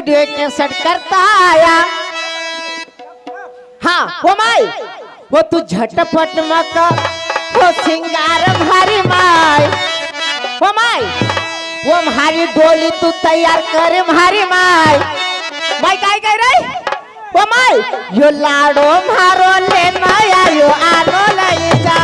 Cassette करता आया। हाँ वो माई वो तू झटपट मत वो सिंगार भारी माई वो माई वो भारी डोली तू तैयार कर भारी माई माई काय कह रही वो माई यो लाडो मारो लेना या यो आनो ले जा।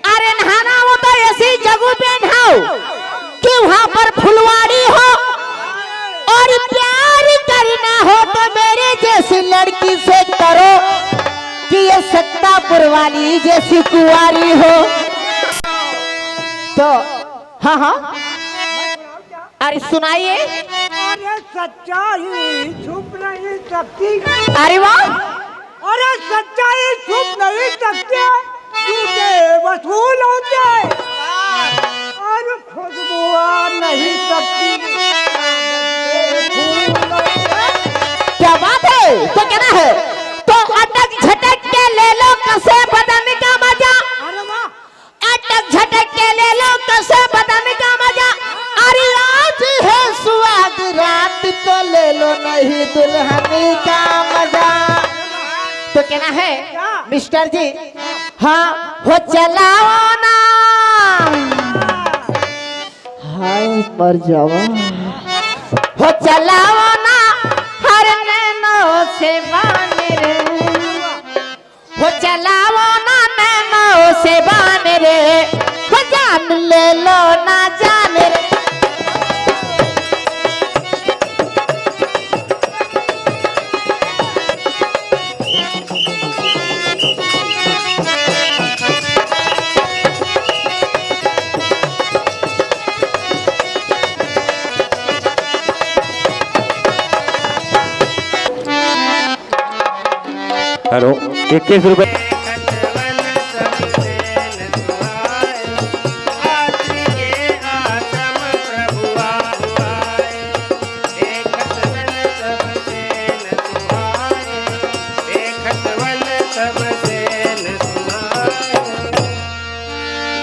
अरे नहाना हो तो ऐसी जगह पे नहाओ कि वहां पर फुलवाड़ी हो और प्यार करना हो तो मेरे जैसी लड़की से करो कि ये सत्तापुर वाली जैसी कुंवारी हो। तो हाँ हाँ अरे सुनाइए। अरे सच्चाई छुप नहीं सकती। अरे वाह। अरे सच्चाई छुप नहीं सकती। झूठे वसूल होते और खुशबू आ नहीं सकती। क्या बात है तो कहना है तो अटक झटक के ले लो कसे बदन का मजा। अरे वाह। अटक झटक के ले लो कसे बदन का मजा। अरे आज है सुहाग रात तो ले लो नहीं दुल्हन का मजा। तो कहना है मिस्टर जी हाँ हो चलाओ ना हाय मर जाओ हो चलाओ ना हर नैनो से बाने रे हो चलाओ ना नैनो से बाने रे हो जान ले लो ना जान रे। हेलो 21 रुपए।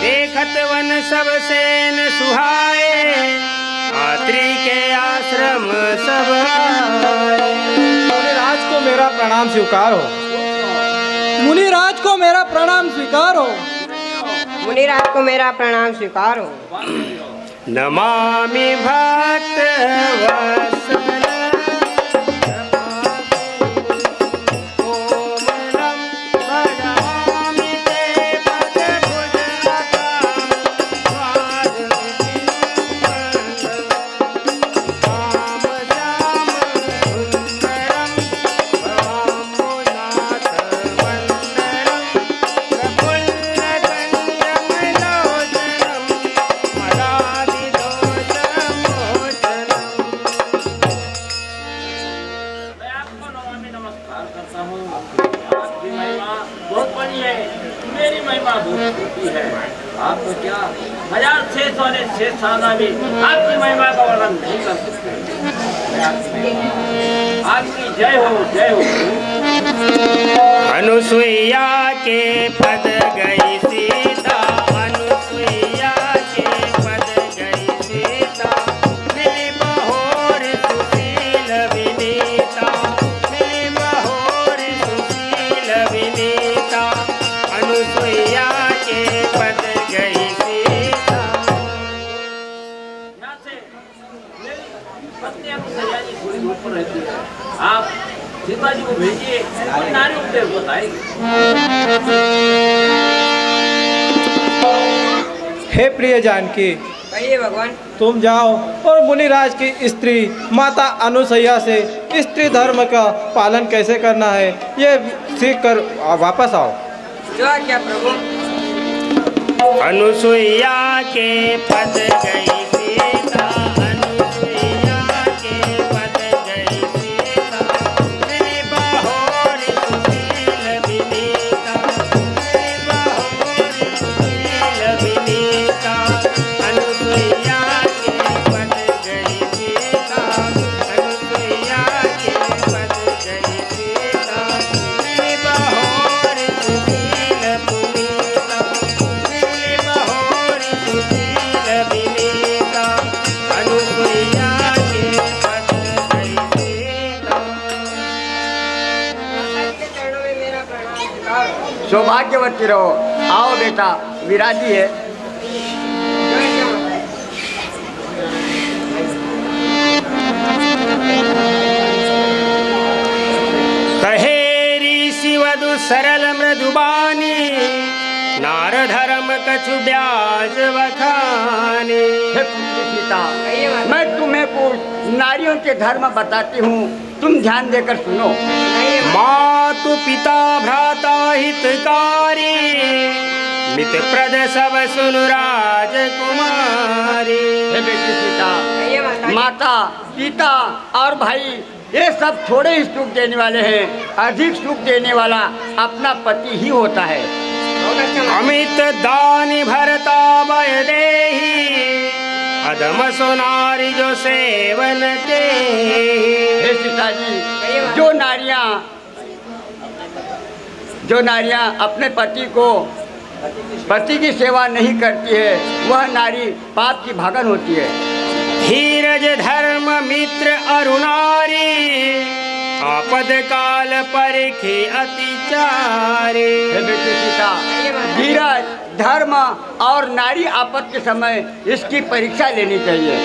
देखतवन सब सेन सुहाए आत्री के आश्रम सब मुनिराज को मेरा प्रणाम स्वीकार हो। मुनिराज को मेरा प्रणाम स्वीकार हो। मुनिराज को मेरा प्रणाम स्वीकार हो। नमामि भक्त वत्सल कोमलम भजामि ते पदभुजलता स्वादविधिं काम श्याम सुंदरम भवाम्बुनाथ वंदरम प्रफुल्लकण्यं लोचनम मदादिदोषमोचनम। मैं आपको नमामि नमस्कार करता हूँ। आपकी महिमा बहुत बड़ी है, मेरी महिमा बहुत छोटी है। आपको क्या 1000 शेष वाले शेष साधा भी आपकी महिमा का वर्णन नहीं कर सकते। आपकी जय हो जय हो। अनुसुईया के पद गई सीता अनुसुईया के पद गई सीता मिली बहोर सुशील विनीता मिली बहोर सुशील विनीता अनुसुईया के पद गई सीता। यहाँ से मेरी पत्नी अनुसैया जी थोड़ी दूर पर रहती है। आप सीता जी को भेजिए और नारी उपदेश बताएंगे। हे प्रिय जानकी कहिए भगवान। तुम जाओ और मुनिराज की स्त्री माता अनुसैया से स्त्री धर्म का पालन कैसे करना है ये सीख कर वापस आओ। जो आज्ञा प्रभु। अनुसुईया के पद गई सीता अनुसुईया के पद गई सीता मिली बहोर सुशील विनीता मिली बहोर सुशील विनीता अनुसुईया के पद गई सीता अनुसुईया के पद गई सीता मिली बहोर सुशील पुनीता मिली बहोर सौभाग्यवती रहो। आओ बेटा, विराजी है। कहे ऋषि वधु सरल मृदुबानी, नार धर्म कछु ब्याज बखानी। हे पुत्री सीता, मैं तुम्हें कुछ नारियों के धर्म बताती हूँ, तुम ध्यान देकर सुनो। मातु पिता भ्राता हितकारी, मित प्रद सब सुनु राजकुमारी। हे बेटी सीता, माता पिता और भाई ये सब थोड़े ही सुख देने वाले हैं, अधिक सुख देने वाला अपना पति ही होता है। अमित दानी भरता भय देहि, अधम सोनारी जो सेवन ते। हे सीता जी, जो नारियां अपने पति की सेवा नहीं करती है, वह नारी पाप की भागन होती है। धीरज धर्म मित्र अरुणारी, आपद काल परिखे अतिचारी। हे बेटी सीता, धीरज धर्म और नारी आपद के समय इसकी परीक्षा लेनी चाहिए।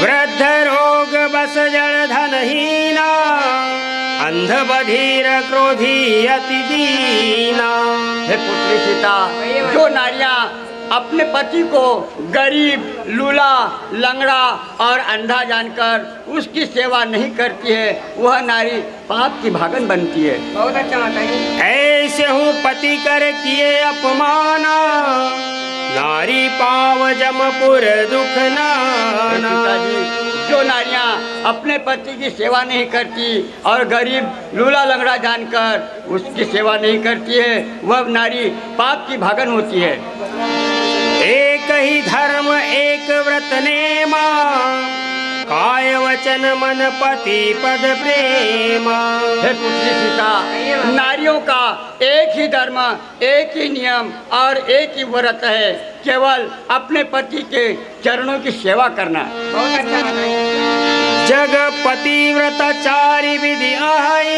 वृद्ध रोग बस जड़ धनहीना, अंध बधिर क्रोधी अति दीना। हे पुत्री सीता, जो नारियां अपने पति को गरीब, लूला, लंगड़ा और अंधा जानकर उसकी सेवा नहीं करती है, वह नारी पाप की भागन बनती है। बहुत अच्छा माता जी। ऐसे हूँ पति कर किए अपमाना, नारी पाव जमपुर दुख नाना। जो नारियां अपने पति की सेवा नहीं करती और गरीब, लूला, लंगड़ा जानकर उसकी सेवा नहीं करती है, वह नारी पाप की भागन होती है। एक ही धर्म एक व्रत नेमा, काय वचन मन पति पद प्रेमा। हे पुत्री सीता, नारियों का एक ही धर्म, एक ही नियम और एक ही व्रत है, केवल अपने पति के चरणों की सेवा करना। बहुत अच्छा माता जी। जग पतिव्रताचारी विधि आई,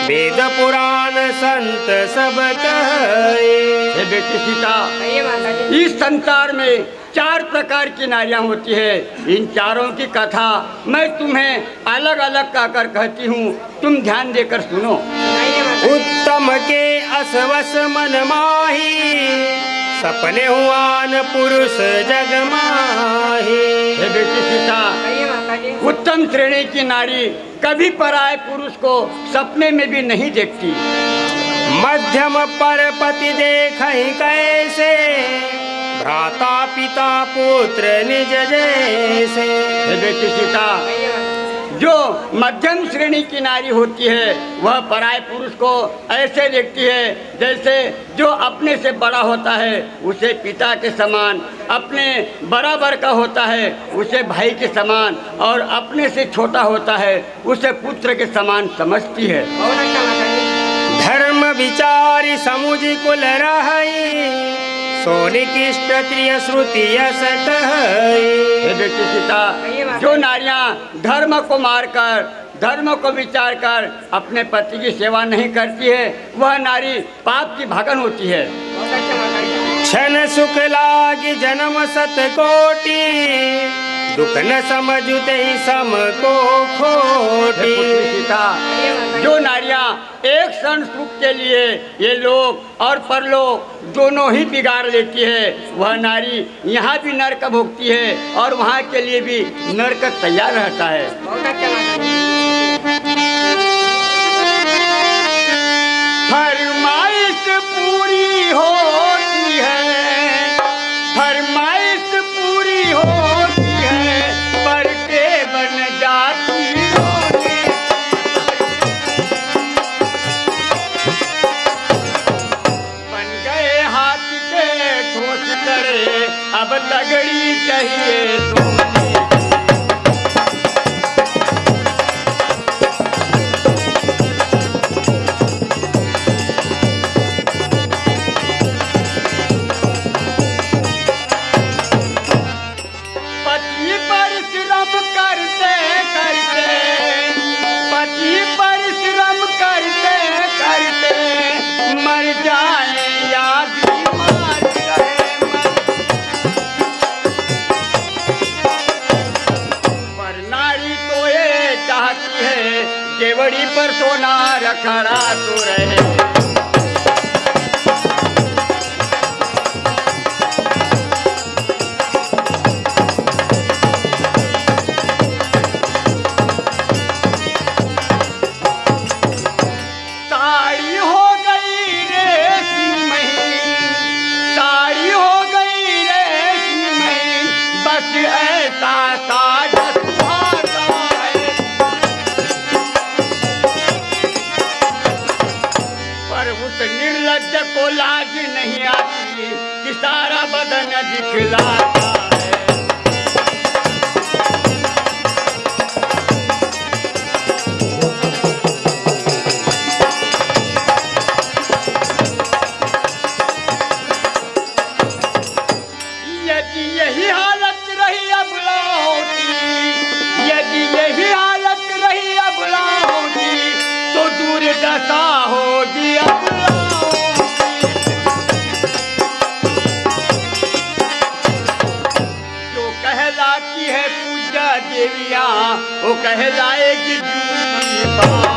वेद पुराण संत सब कहे। हे बेटी सीता, कहिए माता जी। इस संसार में 4 प्रकार की नारियां होती है। इन चारों की कथा मैं तुम्हें अलग अलग कहकर कहती हूँ, तुम ध्यान देकर सुनो। कहिए माता जी। उत्तम के असवस मन माही, सपने हुआन पुरुष जग माही। हे बेटी सीता, कहिए माता जी। उत्तम श्रेणी की नारी कभी पराये पुरुष को सपने में भी नहीं देखती। मध्यम पर पति देखहि कैसे, भ्राता पिता पुत्र निज जैसे। हे बेटी सीता, कहिए माता जी। जो मध्यम श्रेणी की नारी होती है, वह पराये पुरुष को ऐसे देखती है जैसे जो अपने से बड़ा होता है उसे पिता के समान, अपने बराबर का होता है उसे भाई के समान, और अपने से छोटा होता है उसे पुत्र के समान समझती है। बहुत अच्छा माता जी। धर्म विचारी समुझ कुल रहई, सोनिकिष्ट त्रिय श्रुति यस कहई। हे बेटी सीता, जो नारियां धर्म को मारकर, धर्म को विचार कर अपने पति की सेवा नहीं करती है, वह नारी पाप की भागन होती है। बहुत अच्छा माता जी। क्षण सुख लागी जन्म सत कोटि, दुख न समझते ही सम को खोटी। हे पुत्री सीता, जो नारियां एक क्षण सुख के लिए ये लोक और परलोक दोनों ही बिगाड़ लेती है, वह नारी यहाँ भी नरक भोगती है और वहाँ के लिए भी नरक तैयार रहता है। बहुत अच्छा माता जी। फरमाइश पूरी होती है, फरमाइश पूरी होती है, पर के बन जाती होगी। बन गए हाथी के ठोस करे, अब तगड़ी चाहिए सोनी। मर खड़ा तो रहे। साड़ी हो गई रेशमी महीन, साड़ी हो गई रेशमी महीन, बस ऐसा साज सुहागा है। पर उस निर्लज्ज को लाज नहीं आती कि सारा बदन दिखलाता है। यदि यही हालत रही अबलाओं की, यदि यही हालत रही अबलाओं की, तो दुर्दशा होगी अबलाओं की। जो कहलाती है पूजा देवियाँ, वो कहलाएगी जूठी बाओं।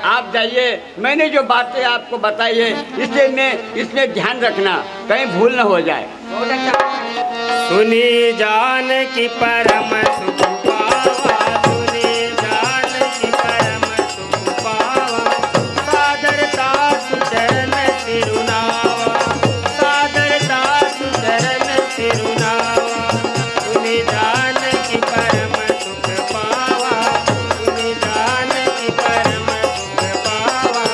आप जाइए, मैंने जो बातें आपको बताई है इसमें ध्यान रखना, कहीं भूल न हो जाए। बहुत अच्छा। सुनी जान की परम सुख पावा, सुनी जान की परम सुख पावा, सादरता सुचरण सिरुनावा, सादरता सुचरण सिरुनावा। सुनी जान की परम सुख पावा, सुनी जान की परम सुख पावा,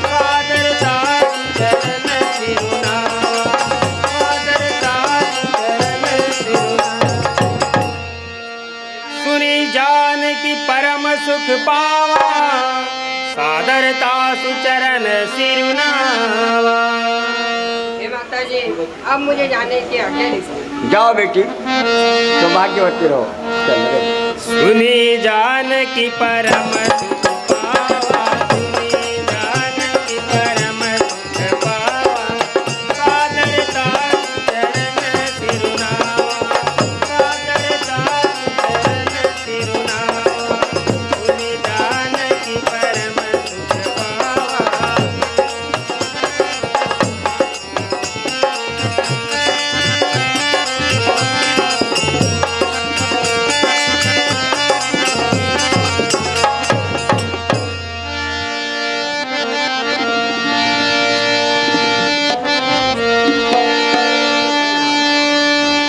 सादरता सुचरण सिरुनावा, सादरता सुचरण सिरुनावा। सुनी जान की परम सुख पावा, सादरता सुचरण सिरुनावा। हे माता जी, अब मुझे जाने की आज्ञा दीजिए। जाओ बेटी, तो भाग्यवती रहो। चल रे। सुनी जान की परम सुख पावा, सुनी जान की परम सुख पावा, सादरता सुचरण सिरुनावा, सादरता सुचरण सिरुनावा। सुनी जान की परम सुख पावा।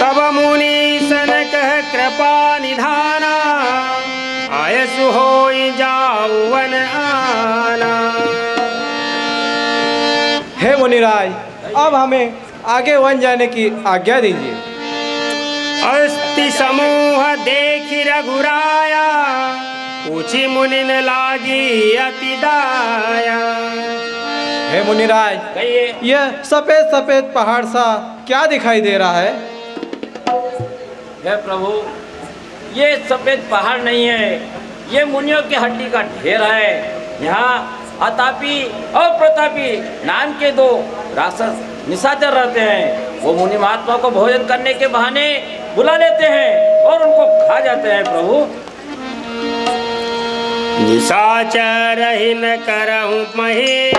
तब मुनि सन कह कृपा निधाना, आयसु होई जाऊ वन आना। हे मुनिराज, अब हमें आगे वन जाने की आज्ञा दीजिए। अस्ति समूह देखि रघुराया, पूछी मुनिन लागी अति दाया। हे मुनिराज, कहिए। यह सफेद सफेद पहाड़ सा क्या दिखाई दे रहा है? हे प्रभु, ये सफेद पहाड़ नहीं है, ये मुनियों की हड्डी का ढेर है। यहाँ अतापी और प्रतापी नाम के दो राक्षस निशाचर रहते हैं। वो मुनि महात्मा को भोजन करने के बहाने बुला लेते हैं और उनको खा जाते हैं। प्रभु, निशाचर ही न करहु मही,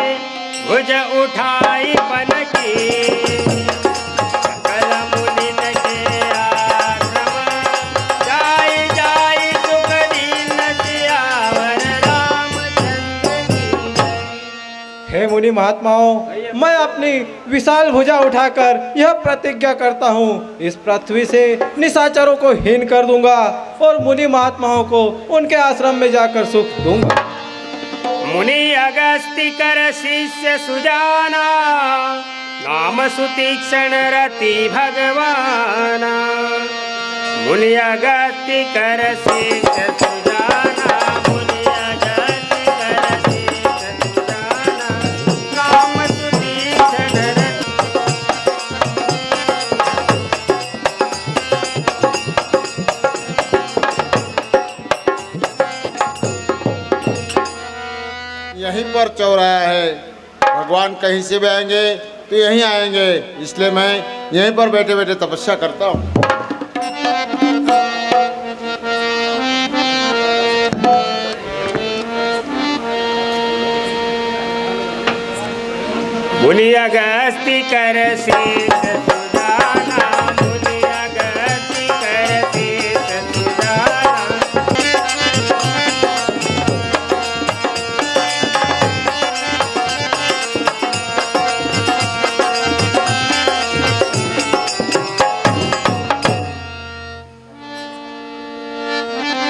भुज उठाई पन की। सकल मुनिन के आश्रम, जाई जाई सुख दीन सियावर रामचंद्र की जय। हे मुनि महात्माओं, मैं अपनी विशाल भुजा उठाकर यह प्रतिज्ञा करता हूँ, इस पृथ्वी से निशाचरों को हीन कर दूंगा और मुनि महात्माओं को उनके आश्रम में जाकर सुख दूंगा। मुनि अगस्ति कर शिष्य सुजाना, नाम सुतीक्षण रति भगवाना। मुनि अगस्ति कर शिष्य सुजाना, मुनि अगस्ति कर शिष्य सुजाना, नाम सुतीक्षण रति। पर चौराहा है। भगवान कहीं से भी आएंगे तो यहीं आएंगे, इसलिए मैं यहीं पर बैठे बैठे तपस्या करता हूँ। मुनि अगस्त्य कर शीश सुजाना, मुनि अगस्त्य कर शीश सुजाना।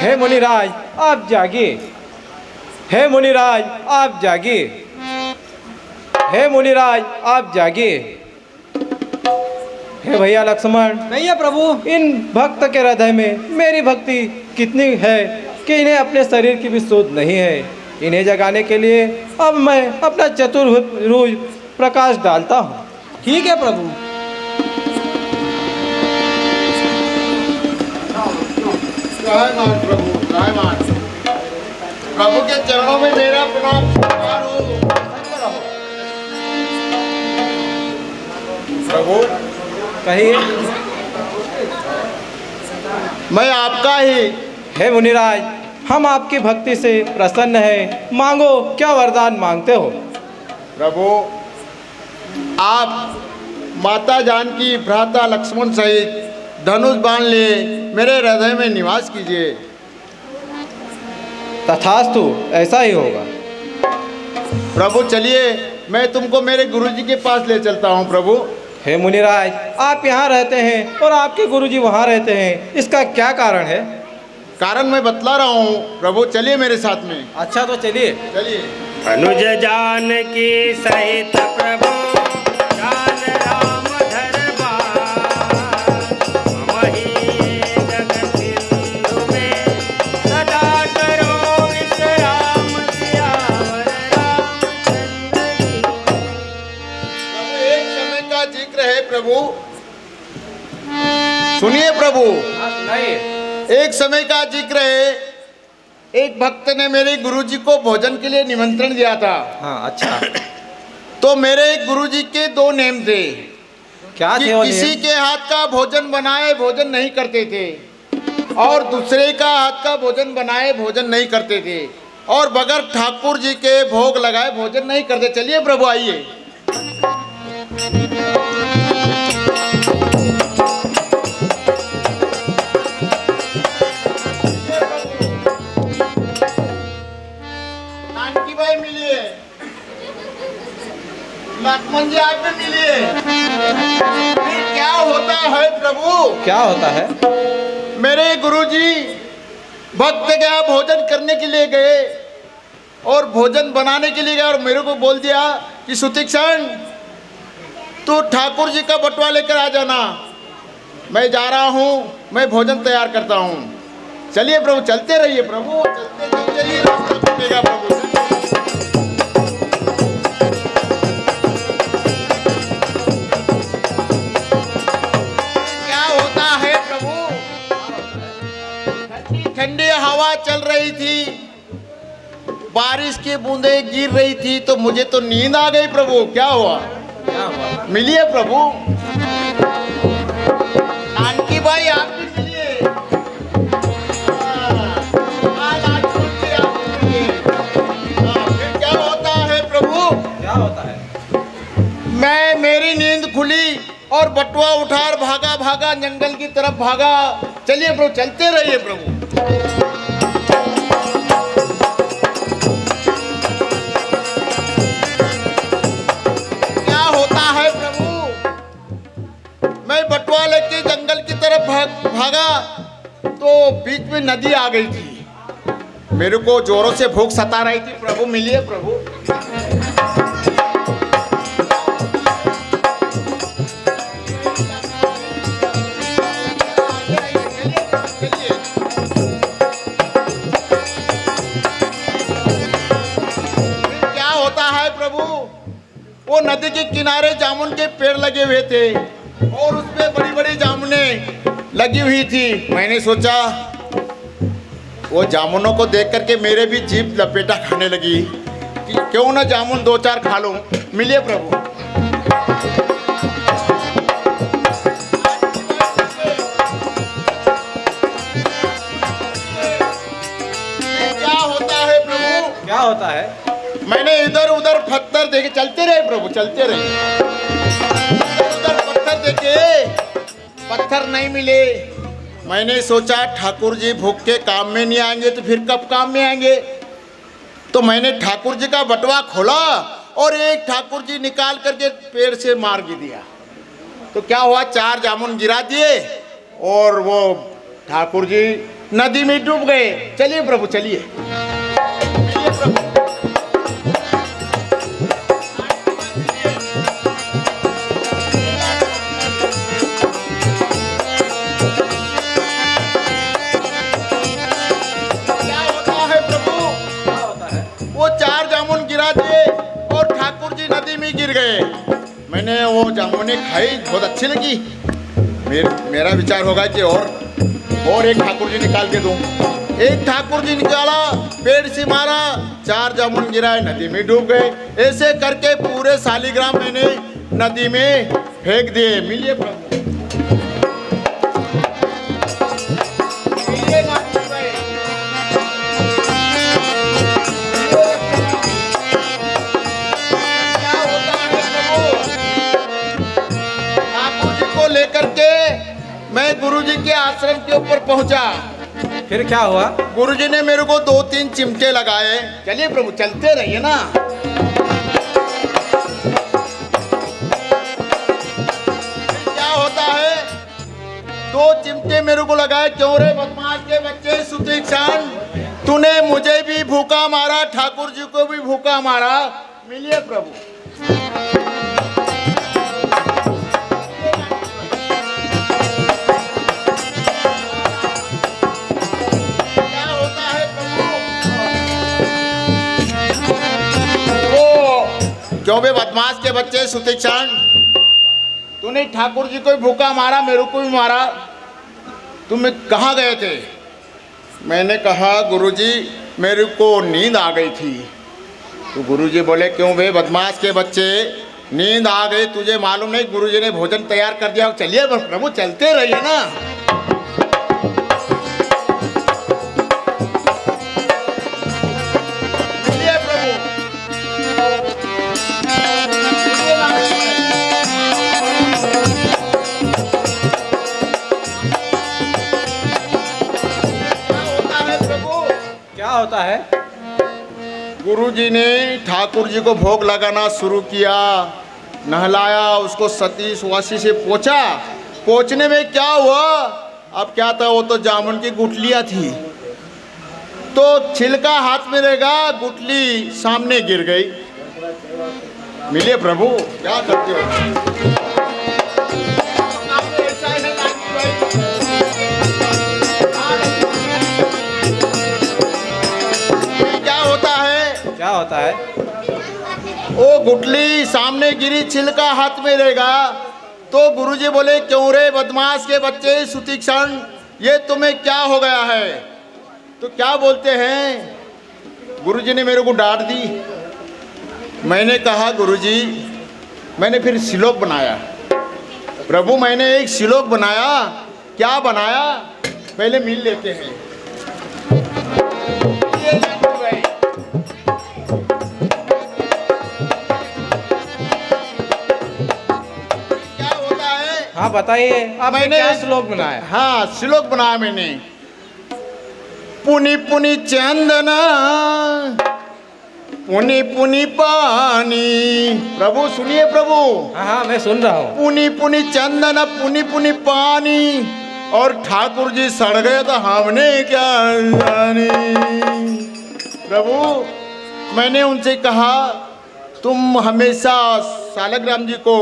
हे मुनिराज आप जागिए, हे मुनिराज आप जागिए, हे मुनिराज आप जागिए। हे भैया लक्ष्मण, भैया प्रभु, इन भक्त के हृदय में मेरी भक्ति कितनी है कि इन्हें अपने शरीर की भी सूझ नहीं है। इन्हें जगाने के लिए अब मैं अपना चतुर्भुज प्रकाश डालता हूँ। ठीक है प्रभु। रायमान प्रभु, रायमान प्रभु के चरणों में मेरा प्रणाम स्वीकार हो। प्रभु कहिए। मैं आपका ही। हे मुनिराज, हम आपकी भक्ति से प्रसन्न हैं। मांगो, क्या वरदान मांगते हो? प्रभु आप माता जानकी भ्राता लक्ष्मण सहित धनुष बाण लिए मेरे हृदय में निवास कीजिए। तथास्तु, ऐसा ही होगा। प्रभु चलिए, मैं तुमको मेरे गुरुजी के पास ले चलता हूँ। प्रभु हे मुनिराज, आप यहाँ रहते हैं और आपके गुरुजी वहाँ रहते हैं, इसका क्या कारण है? कारण मैं बतला रहा हूँ। प्रभु चलिए मेरे साथ में। अच्छा तो चलिए। चलिए। अनुज जानकी सहित प्रभु जान राम दरबार, मही जगत सिंधु में सदा करो विश्राम, सियावर रामचंद्र की। प्रभु एक समय का जिक्र है। प्रभु सुनिए प्रभु, एक समय का जिक्र है। एक भक्त ने मेरे गुरुजी को भोजन के लिए निमंत्रण दिया था। हाँ अच्छा। तो मेरे गुरुजी के दो नेम थे। क्या कि थे वो किसी नियम? के हाथ का भोजन बनाए भोजन नहीं करते थे, और दूसरे का हाथ का भोजन बनाए भोजन नहीं करते थे, और बगैर ठाकुर जी के भोग लगाए भोजन नहीं करते। चलिए प्रभु आइए। जानकी भाई मिलिए, लक्ष्मण जी आप भी मिलिए। फिर क्या होता है प्रभु? क्या होता है? मेरे गुरुजी भक्त के यहाँ भोजन करने के लिए गए और भोजन बनाने के लिए गए, और मेरे को बोल दिया कि सुतीक्षण तू ठाकुर जी का बटुआ लेकर आ जाना। मैं जा रहा हूँ, मैं भोजन तैयार करता हूँ। चलिए प्रभु, चलते रहिए प्रभु, चलते चलिए, रास्ता खुलेगा प्रभु। क्या होता है प्रभु? ठंडी हवा चल रही थी, बारिश की बूंदें गिर रही थी, तो मुझे तो नींद आ गई प्रभु। क्या हुआ? मिलिए प्रभु। जानकी भाई आप भी मिलिए। आज छुट्टी आप मिलिए। फिर क्या होता है प्रभु? क्या होता है? मेरी नींद खुली और बटुआ उठार भागा भागा जंगल की तरफ भागा। चलिए प्रभु, चलते रहिए प्रभु। क्या होता है प्रभु? मैं बटुआ लेके जंगल की तरफ भागा तो बीच में नदी आ गई थी। मेरे को जोरों से भूख सता रही थी। प्रभु मिलिए प्रभु। वो नदी के किनारे जामुन के पेड़ लगे हुए थे और उसमें बड़ी बड़ी जामुने लगी हुई थी। मैंने सोचा, वो जामुनों को देख करके मेरे भी जीभ लपेटा खाने लगी क्यों ना जामुन 2-4 खा लूं। मिलिए प्रभु। क्या होता है प्रभु? क्या होता है? मैंने इधर उधर पत्थर देखे, चलते रहे प्रभु, चलते रहे। इधर उधर पत्थर देखे, पत्थर नहीं मिले। मैंने सोचा ठाकुर जी भूख के काम में नहीं आएंगे तो फिर कब काम में आएंगे। तो मैंने ठाकुर जी का बटवा खोला और एक ठाकुर जी निकाल करके पेड़ से मार दिया। तो क्या हुआ, 4 जामुन गिरा दिए और वो ठाकुर जी नदी में डूब गए। चलिए प्रभु, चलिए प्रभु। क्या होता है प्रभु? वो 4 जामुन गिरा दिए और ठाकुर जी नदी में गिर गए। मैंने वो जामुने खाई, बहुत अच्छी लगी। मेरा विचार होगा कि और एक ठाकुर जी निकाल के दूं। एक ठाकुर जी निकाला, पेड़ से मारा, 4 जामुन गिराए, नदी में डूब गए। ऐसे करके पूरे शालिग्राम मैंने नदी में फेंक दिए। मिलिए प्रभु। मिलिए ठाकुर भाई। क्या होता है प्रभु? ठाकुर जी को लेकर के मैं गुरुजी के आश्रम के ऊपर पहुंचा। फिर क्या हुआ? गुरुजी ने मेरे को 2-3 चिमटे लगाए। चलिए प्रभु, चलते रहिए ना। क्या होता है, 2 चिमटे मेरे को लगाए। क्यों रे बदमाश के बच्चे सुतीक्षण, तूने मुझे भी भूखा मारा, ठाकुर जी को भी भूखा मारा। मिलिए प्रभु। क्यों बे बदमाश के बच्चे सुतीक्षण, तूने ठाकुर जी को भी भूखा मारा, मेरे को भी मारा। तुम कहाँ गए थे? मैंने कहा गुरुजी मेरे को नींद आ गई थी। तो गुरुजी बोले क्यों बे बदमाश के बच्चे, नींद आ गई तुझे मालूम नहीं? गुरुजी ने भोजन तैयार कर दिया। चलिए प्रभु, चलते रहिए ना। मिलिए प्रभु। क्या होता है? गुरुजी ने ठाकुर जी को भोग लगाना शुरू किया, नहलाया, उसको सती सुवासी से पोंछा। पोंछने में क्या हुआ, अब क्या था, वो तो जामुन की गुठलियाँ थी। तो छिलका हाथ में रहेगा, गुठली सामने गिर गई। मिलिए प्रभु, क्या करते हो? क्या होता है? वो गुठली सामने गिरी, छिलका हाथ में रहेगा। तो गुरुजी बोले क्यों रे बदमाश के बच्चे सुतीक्षण, ये तुम्हें क्या हो गया है? तो क्या बोलते हैं, गुरुजी ने मेरे को डांट दी। मैंने कहा गुरुजी, मैंने फिर श्लोक बनाया। प्रभु मैंने एक श्लोक बनाया। क्या बनाया, पहले मिल लेते हैं। हाँ बताइए, आपने क्या श्लोक बनाया? हाँ श्लोक बनाया मैंने। पुनि पुनि चंदना पुनि पुनि पानी। प्रभु सुनिए प्रभु। हाँ मैं सुन रहा हूँ। पुनि पुनि चंदन पुनि पुनि पानी, और ठाकुर जी सड़ गए तो हमने क्या जानी। प्रभु मैंने उनसे कहा तुम हमेशा शालिग्राम जी को,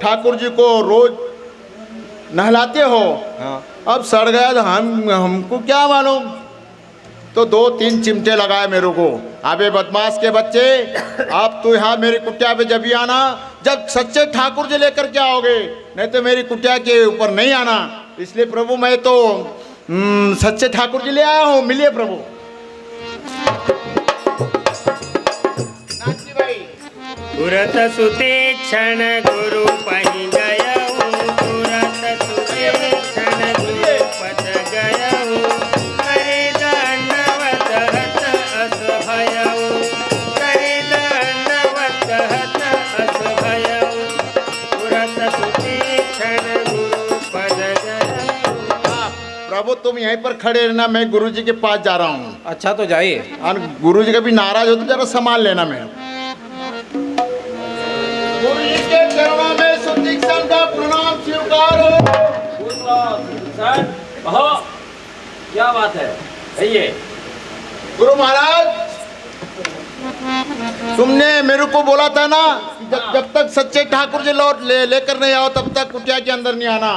ठाकुर जी को रोज नहलाते हो। हाँ। अब सड़ गया तो हमको क्या मालूम। तो 2-3 चिमटे लगाए मेरे को। अबे बदमाश के बच्चे, आप तो यहाँ मेरी कुटिया पे जब भी आना, जब सच्चे ठाकुर जी लेकर के आओगे, नहीं तो मेरी कुटिया के ऊपर नहीं आना। इसलिए प्रभु मैं तो सच्चे ठाकुर जी ले आया हूँ। मिलिए प्रभु। तुरत सुते क्षण गुरु पहि गयऊ तुरत सुते क्षण गुरु पद गयऊ करे दंडवत हत अस भयऊ करे दंडवत हत अस भयऊ तुरत सुते क्षण गुरु पद गयऊ। प्रभु तुम यहीं पर खड़े रहना, मैं गुरुजी के पास जा रहा हूँ। अच्छा तो जाइए। और गुरुजी कभी नाराज हो तो जरा सामान लेना। मैं गुरुजी के चरणों में सुदीक्षण का प्रणाम स्वीकार हो। सर कहो क्या बात है? कहिए। गुरु महाराज, तुमने मेरे को बोला था ना कि जब तक सच्चे ठाकुर जी लौट लेकर नहीं आओ तब तक कुटिया के अंदर नहीं आना।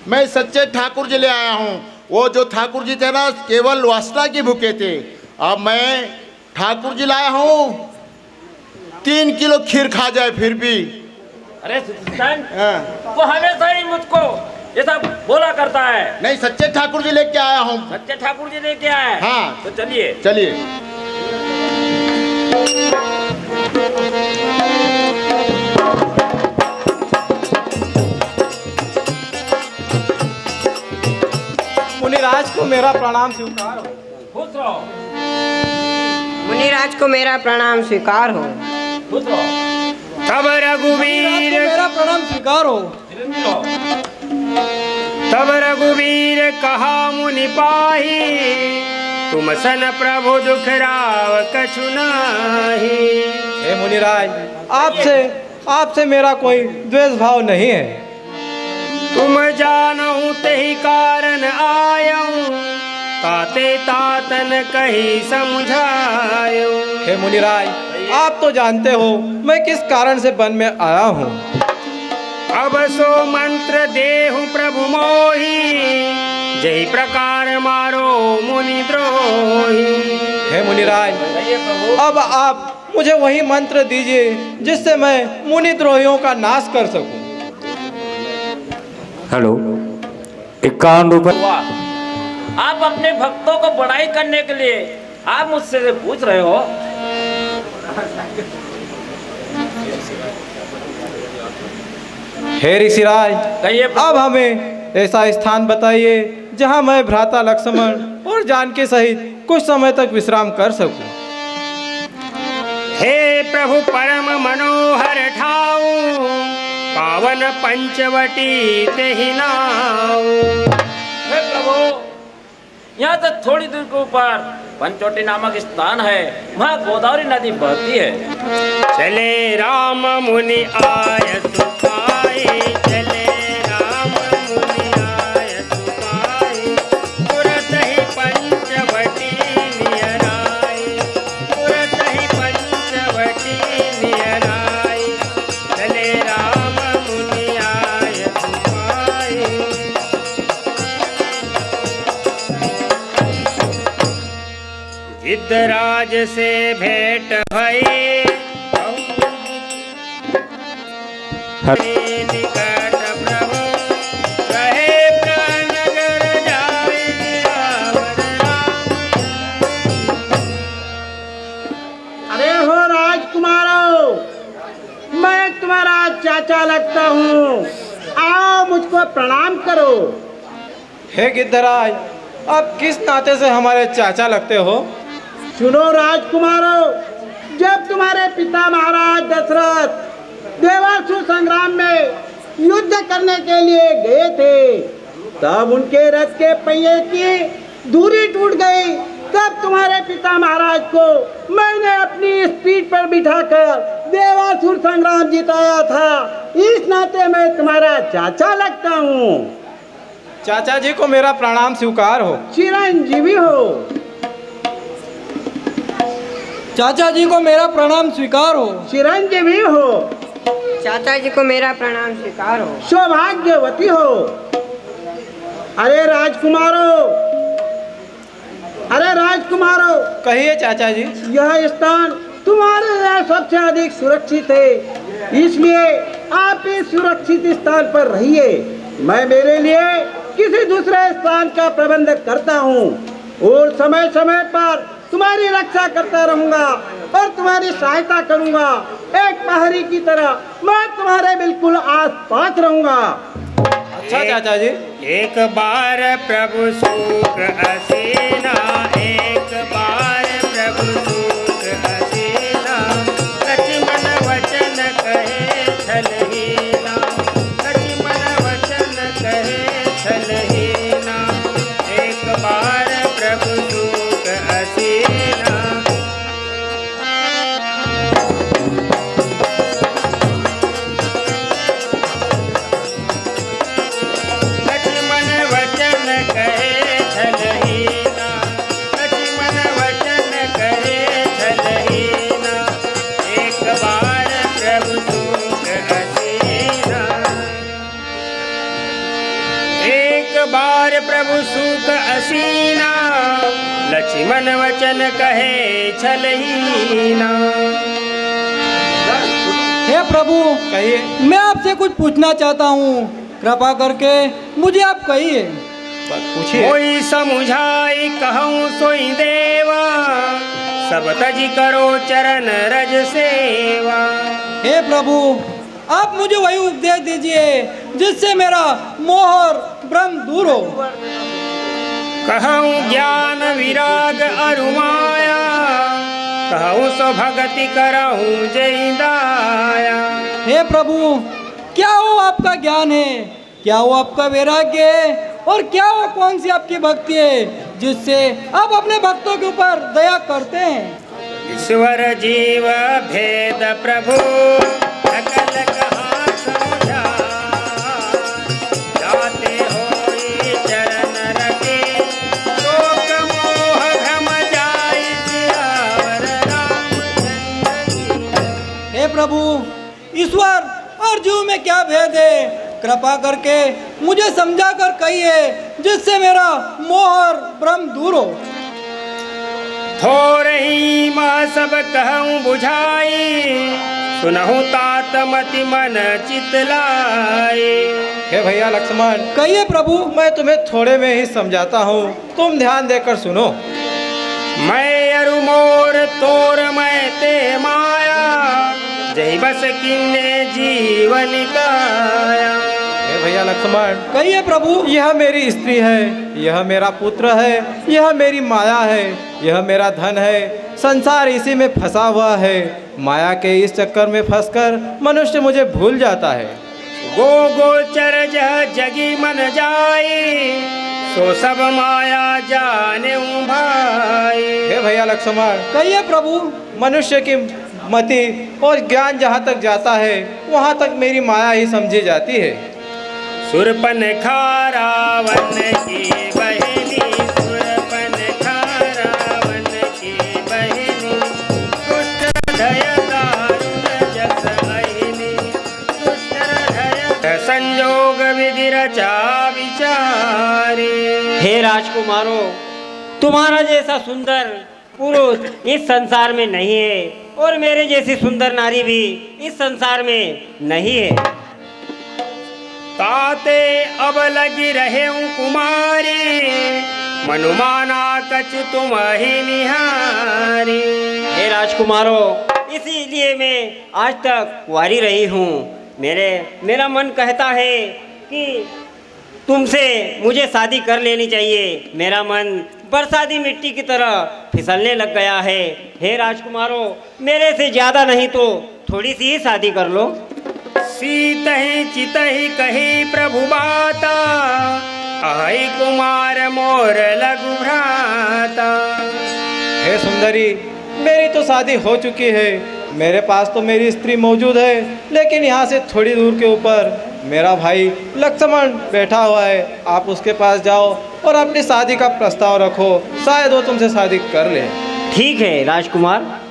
मैं सच्चे ठाकुर जी ले आया हूँ। वो जो ठाकुर जी थे ना केवल वासना के भूखे थे। अब मैं ठाकुर जी लाया हूँ, 3 किलो खीर खा जाए फिर भी। अरे वो हमेशा ही मुझको ये सब बोला करता है। नहीं, सच्चे ठाकुर जी लेके आया हूँ। सच्चे ठाकुर जी लेके आए? हाँ। तो चलिए चलिए। मुनिराज को मेरा प्रणाम स्वीकार हो। खुश रहो। मुनिराज को मेरा प्रणाम स्वीकार हो। खुश रहो। तब रघुवीर मेरा प्रणाम स्वीकार हो। तब रघुवीर कहा मुनि पाही तुम सन प्रभु दुख राव कछु नाही। हे मुनिराज, आपसे मेरा कोई द्वेष भाव नहीं है। तुम जानहु तेहि कारण आयऊ ताते तातन कही समझायो। हे मुनिराज, आप तो जानते हो मैं किस कारण से वन में आया हूँ। अब सो मंत्र देहु प्रभु मोहि जय प्रकार मारो मुनि द्रोही। हे मुनिराज, अब आप मुझे वही मंत्र दीजिए जिससे मैं मुनि द्रोहियों का नाश कर सकूं। हेलो, 51 रुपये। आप अपने भक्तों को बड़ाई करने के लिए आप मुझसे पूछ रहे हो? हे ऋषिराज, कहिए। अब हमें ऐसा स्थान बताइए जहां मैं भ्राता लक्ष्मण और जानकी सहित कुछ समय तक विश्राम कर सकूं। हे प्रभु परम मनोहर ठाऊ पावन पंचवटी तेहि नाऊ। हे प्रभु, यहाँ से थोड़ी दूर के ऊपर पंचवटी नामक स्थान है, वहाँ गोदावरी नदी बहती है। चले राम मुनि आय सुखाए चले राम मुनि आय सुखाए तुरत ही पंचवटी नियर आए तुरत ही पंचवटी नियर आए चले राम मुनि आय सुखाए। गिद्धराज से भेंट भये निकट प्रभु कहे प्रणगर जाए रावण राम। अरे हो राजकुमारों, मैं तुम्हारा चाचा लगता हूँ, आओ मुझको प्रणाम करो। हे गिद्धराज, आप किस नाते से हमारे चाचा लगते हो? सुनो राजकुमारों, जब तुम्हारे पिता महाराज दशरथ देवासुर संग्राम में युद्ध करने के लिए गए थे, तब उनके रथ के पहिए की दूरी टूट गई। तब तुम्हारे पिता महाराज को मैंने अपनी स्पीड पर बिठाकर देवासुर संग्राम जिताया था। इस नाते मैं तुम्हारा चाचा लगता हूँ। चाचा जी को मेरा प्रणाम स्वीकार हो। चिरंजीवी हो। चाचा जी को मेरा प्रणाम स्वीकार हो। चिरंजीवी हो। चाचा जी को मेरा प्रणाम स्वीकार हो। सौभाग्यवती हो। अरे राजकुमारों, कहिए चाचा जी। यह स्थान तुम्हारे लिए सबसे अधिक सुरक्षित है, इसलिए आप इस सुरक्षित स्थान पर रहिए। मैं मेरे लिए किसी दूसरे स्थान का प्रबंध करता हूँ और समय समय पर तुम्हारी रक्षा करता रहूंगा और तुम्हारी सहायता करूंगा। एक प्रहरी की तरह मैं तुम्हारे बिल्कुल आस पास रहूंगा। अच्छा चाचा जी। एक बार प्रभु सुख हसीना, एक बार प्रभु सुख हसीना, लक्ष्मण वचन कहे छलहीना, लक्ष्मण वचन कहे छलहीना, एक बार प्रभु सुख हसीना। लक्ष्मण वचन कहे छलहीना, लक्ष्मण वचन कहे छलहीना, एक बार प्रभु सुख हसीना, एक बार प्रभु सुख हसीना, लक्ष्मण वचन कहे छलहीना। हे प्रभु कहिए। मैं आपसे कुछ पूछना चाहता हूँ, कृपा करके मुझे आप कहिए। पूछिए। कोई समुझाई कहूँ सोई देवा, सब तज करो चरण रज सेवा। हे प्रभु आप मुझे वही उपदेश दीजिए जिससे मेरा मोह और भ्रम दूर हो। कहूँ ज्ञान विराग अरुमाया, कहूँ सो भगति करहूँ जय दाया। हे प्रभु क्या वो आपका ज्ञान है, क्या वो आपका वैराग्य है, और क्या वो कौन सी आपकी भक्ति है जिससे आप अपने भक्तों के ऊपर दया करते हैं। ईश्वर जीव भेद प्रभु सकल कहा समझा, जाते होई चरण रखे, शोक मोह भ्रम जाई सियावर रामचंद्र की। हे प्रभु ईश्वर और जीव में क्या भेद है, कृपा करके मुझे समझा कर कहिए जिससे मेरा मोह और भ्रम दूर हो। थोर ही माँ सब कहूँ बुझाई, सुनहु तात मति मन चितलाई। हे भैया लक्ष्मण कहिए प्रभु, मैं तुम्हें थोड़े में ही समझाता हूँ, तुम ध्यान देकर सुनो। मैं अरु मोर तोर मैं ते माया, जय बस किन्ने जीवन काया। हे भैया लक्ष्मण कहिए प्रभु, यह मेरी स्त्री है, यह मेरा पुत्र है, यह मेरी माया है, यह मेरा धन है, संसार इसी में फंसा हुआ है। माया के इस चक्कर में फंसकर मनुष्य मुझे भूल जाता है। गो गोचर जह जगी मन जाई, सो सब माया जाने भाई। हे भैया लक्ष्मण कहिए प्रभु, मनुष्य की मति और ज्ञान जहाँ तक जाता है वहाँ तक मेरी माया ही समझी जाती है। सुरपन खारावन की बहनी, सुरपन खारावन की बहनी, दुष्ट धय दारुण जस अहिनी, दुष्ट धय संयोग विधि रचा विचारी। हे राजकुमारों, तुम्हारा जैसा सुंदर पुरुष इस संसार में नहीं है, और मेरे जैसी सुंदर नारी भी इस संसार में नहीं है। ताते अब लगी रहे कुमारी, मनुमाना कछु तुम ही निहारी। हे राजकुमारों, इसीलिए मैं आज तक कुंवारी रही हूँ। मेरा मन कहता है कि तुमसे मुझे शादी कर लेनी चाहिए। मेरा मन बरसाती मिट्टी की तरह फिसलने लग गया है। हे राजकुमारों, मेरे से ज़्यादा नहीं तो थोड़ी सी ही शादी कर लो। सीत ही चित ही कही प्रभु बाता, आई कुमार मोर लघु भ्राता। हे सुंदरी, मेरी तो शादी हो चुकी है, मेरे पास तो मेरी स्त्री मौजूद है, लेकिन यहाँ से थोड़ी दूर के ऊपर मेरा भाई लक्ष्मण बैठा हुआ है। आप उसके पास जाओ और अपनी शादी का प्रस्ताव रखो, शायद वो तुमसे शादी कर ले। ठीक है राजकुमार।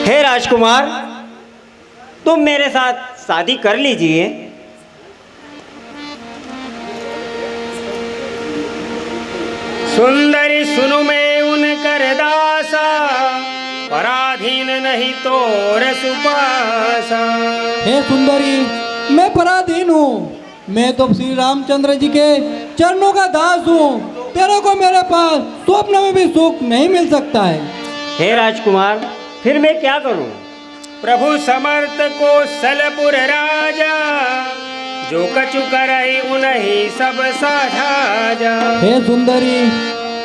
हे राजकुमार, तुम मेरे साथ शादी कर लीजिए। सुंदरी सुनु में उनकर दासा, पराधीन नहीं तोर सुपासा। हे सुंदरी, मैं पराधीन हूँ, मैं तो श्री रामचंद्र जी के चरणों का दास हूँ। तेरे को मेरे पास स्वप्न में भी सुख नहीं मिल सकता है। हे राजकुमार, फिर मैं क्या करूं? प्रभु समर्थ को सलपुर राजा, जो कछु करई उन्हीं सब साझा जा। हे सुंदरी,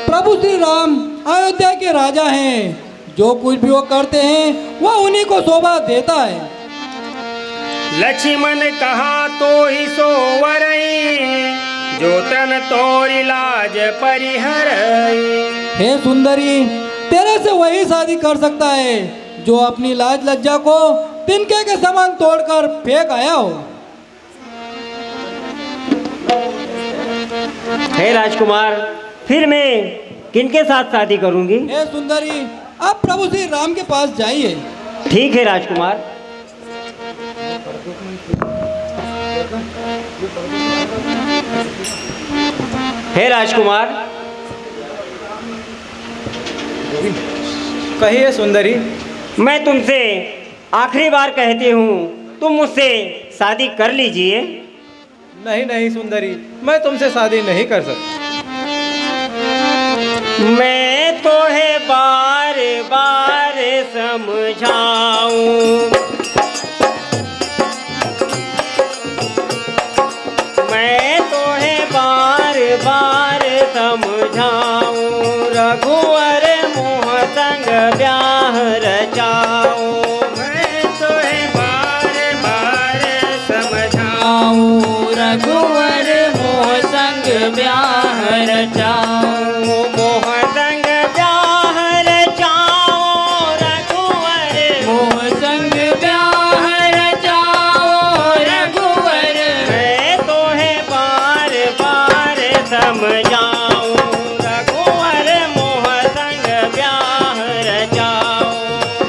प्रभु श्री राम अयोध्या के राजा हैं। जो कुछ भी वो करते हैं वह उन्हीं को शोभा देता है। लक्ष्मण कहा तो ही सोवरई, जो तन तोरी लाज परिहरई। हे सुंदरी, तेरे से वही शादी कर सकता है जो अपनी लाज लज्जा को तिनके के समान तोड़कर फेंक आया हो। हे राजकुमार, फिर मैं किनके साथ शादी करूंगी? हे सुंदरी, आप प्रभु श्री राम के पास जाइए। ठीक है राजकुमार। हे राजकुमार, कहिए सुंदरी। मैं तुमसे आखिरी बार कहती हूँ, तुम मुझसे शादी कर लीजिए। नहीं नहीं सुंदरी, मैं तुमसे शादी नहीं कर सकता। मैं तो है बार बार समझाऊं, मैं तो है बार बार समझाऊं, रघुवर मोह संग ब्याह रचाऊं। मैं तो है बार बार समझाऊं, रघुवर मोह संग ब्याह रचाऊं। मोह संग ब्याह रचाऊं, रघुवर मोह संग ब्याह रचाऊं, रघुवर। मैं तो है बार बार समझाऊं, रघुवर मोह संग ब्याह रचाऊं।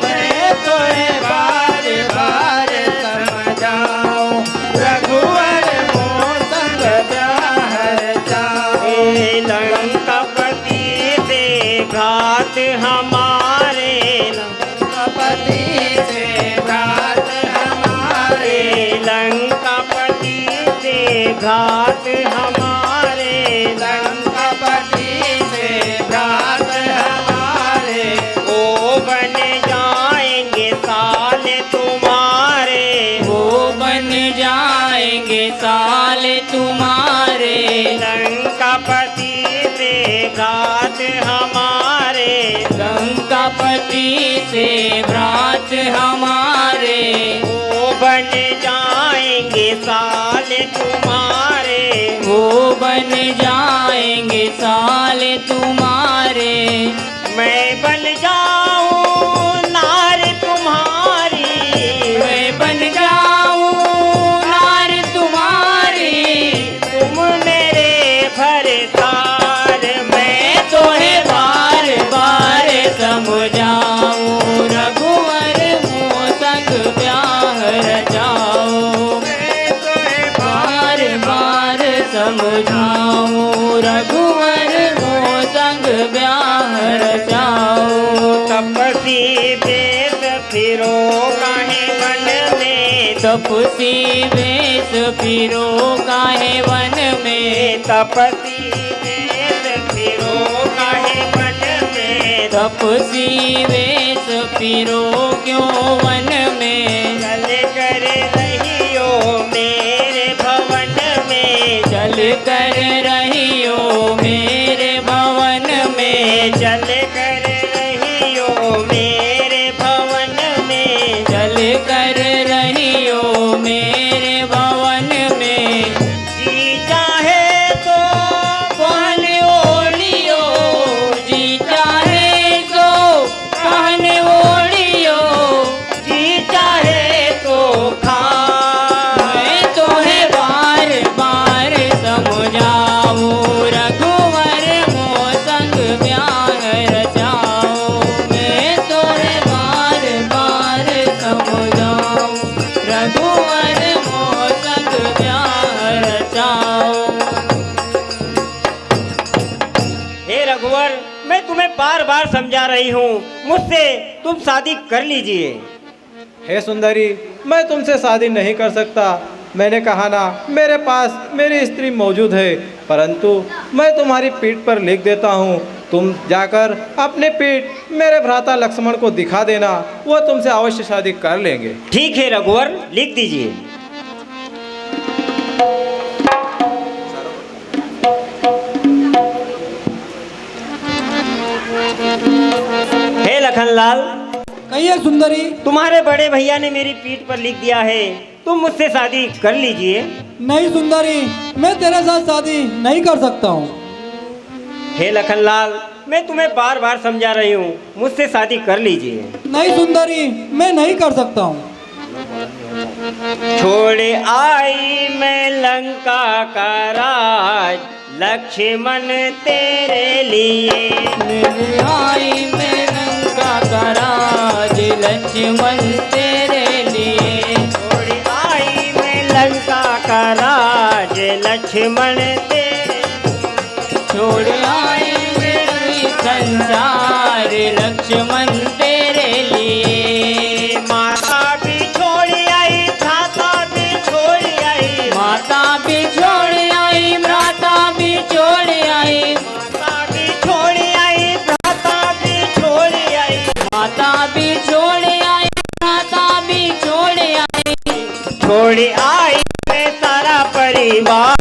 मैं तो है बार बार समझाऊं, रघुवर मोह संग ब्याह रचाऊं। लंकापति से घात हमारे, लंकापति से घात हमारे, लंकापति से घात हमारे, लंकापति से घात हमारे। ओ बन जाएंगे साल तुम्हारे, वो बन जाएंगे साल तुम्हारे। लंकापति से घात हमारे, लंकापति से घात हमारे। वो बन जाएंगे साल तुम्हारे, वो बन जाएंगे साल तुम्हारे। मैं बन जाऊं नार तुम्हारी, मैं बन जाऊं नार तुम्हारी। तुम मेरे भरतार, मैं तो है बार बार समझाऊं, रघुवर मोह संग ब्याह रचाऊं। मैं तो है बार बार समझाऊं, रघुवर मोह संग ब्याह रचाऊं। तपसी वेश फिरो काहे वन में, तपसी वेश फिरो काहे वन में। तपसी वेश फिरो काहे वन में, तपसी वेश फिरो क्यों वन में। चल कर रहियो मेरे भवन में, चल कर रहियो मेरे भवन में। चल कर रहियो मेरे भवन में, चल कर रहियो मेरे भवन में। जी चाहे तो पहन ओढ़ियो, जी चाहे तो पहन ओढ़ियो, जी चाहे तो खा। मैं तो है बार बार समझाऊं, रघुवर मोह संग ब्याह रचाऊं। मैं तो है बार बार समझाऊं, रघुवर मोह संग ब्याह रचाऊं। हे रघुवर, मैं तुम्हें बार बार समझा रही हूँ, मुझसे तुम शादी कर लीजिए। हे सुंदरी, मैं तुमसे शादी नहीं कर सकता। मैंने कहा ना, मेरे पास मेरी स्त्री मौजूद है, परंतु मैं तुम्हारी पीठ पर लिख देता हूँ। तुम जाकर अपनी पीठ मेरे भ्राता लक्ष्मण को दिखा देना, वो तुमसे अवश्य शादी कर लेंगे। ठीक है रघुवर, लिख दीजिए। हे लखनलाल, कहिए सुंदरी। तुम्हारे बड़े भैया ने मेरी पीठ पर लिख दिया है, तुम मुझसे शादी कर लीजिए। नहीं सुंदरी, मैं तेरे साथ शादी नहीं कर सकता हूँ। हे लखनलाल, मैं तुम्हें बार बार समझा रही हूँ, मुझसे शादी कर लीजिए। नहीं सुंदरी, मैं नहीं कर सकता हूँ। छोड़ आई मैं लंका का राज, लक्ष्मण तेरे लिए। आई मैं लंका का राज, लक्ष्मण तेरे लिए। छोड़ आई मैं लंका का राज, लक्ष्मण तेरे। छोड़ आई मेरी संसार, लक्ष्मण तेरे लिए। माता भी छोड़ आई, भ्राता भी छोड़ आई। माता भी छोड़ आई, भ्राता भी छोड़ आई। माता भी छोड़ आई, भ्राता भी छोड़ आई। माता भी छोड़ आई, भ्राता भी छोड़ आई। छोड़ आई मैं सारा परिवार,